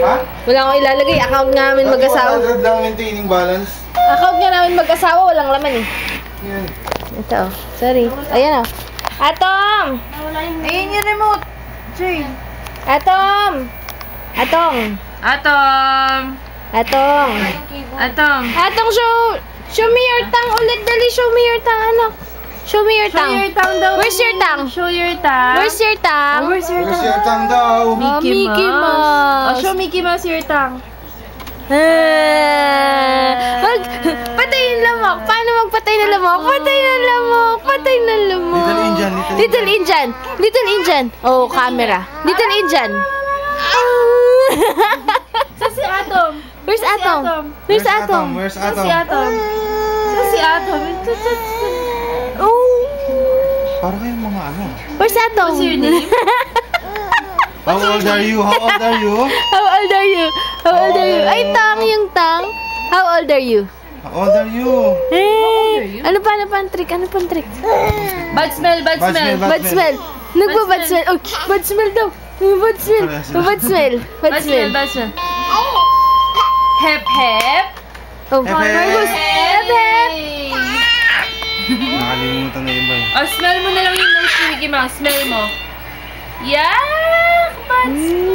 Ha? Wala akong ilalagay. Account nga namin mag-asawa. 100 lang maintaining balance. Account nga namin mag-asawa. Walang laman eh. Yan. Ito oh. Sorry. Ayan oh. Atom! Ayun yung remote. Jay. Atom! Atong! Atom. Atong! Atom. Atong, show me your tongue ulit. Dali, show me your tongue, anak. Show me your Show tongue. your tongue daw. Where's your tongue? Show your tongue. Where's your tongue? Where's your Where's tongue? your tongue daw? Oh, Mickey Mouse. Oh, show Mickey Mouse your tongue. Patayin lamok. Paano magpatay na lamok? Patay na lamok. Patay na lamok. Little Indian, Little Indian. Little Indian. Oh, camera. Little Indian. Sa si Atom. Where's Atom? Where's Atom? Where's Sa Atom? si Atom. Sa si Atom. Oh. Parang kayong mga ano. Where's Atom? What's your name? How old are you? How old are you? How old are you? How old are you? Ay, tang yung tang. How old are you? How old are you? Eh, ano pa ang trick? Ano pa ang trick? Bad smell, bad Bad smell. smell, Bad smell. Nagba-bad smell. Oh, bad smell daw. Bad smell. Bad smell. Bad Bad smell, smell. bad smell. Hep, hep. Oh, Hep, hep. Marcos. Hep, hep. Nakalimutan na yun ba eh. Oh, smell mo na lang yung nose ni Mickey Mouse. Smell mo. Yeah!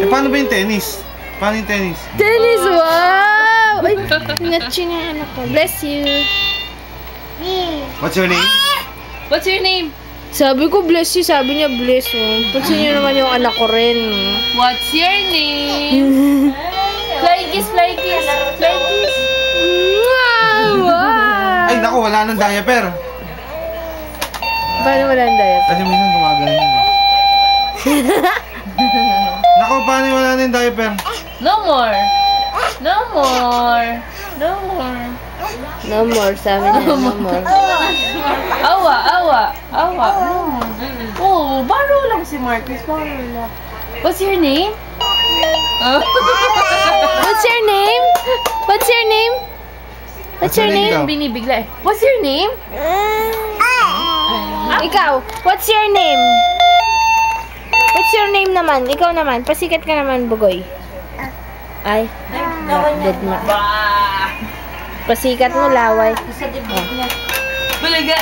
Eh, paano ba yung tennis? Paano yung tennis? Dennis, wow! Ay, natchi niya anak ko. Bless you. What's your name? What's your name? Sabi ko bless you, sabi niya bless mo. Pansin niyo naman yung anak ko rin. What's your name? Flying kiss, flying kiss, flying kiss. Wow! Ay, naku, wala nang diaper. Paano wala ang diet? Kasi minsan gumagano yun. Naku, paano wala nang diaper? No more. No more. No more. No more, sabi niya. No more. Awa, awa, awa. No more. Oh, baro lang si Marcus. Baro lang. What's your name? What's your name? What's your name? What's your name? daw? Binibigla eh. What's your name? Ikaw, what's your name? What's your name naman? Ikaw naman. Pasikat ka naman, Bugoy. Ay, dead na. Bah! Pasikat mo, laway. Bulaga!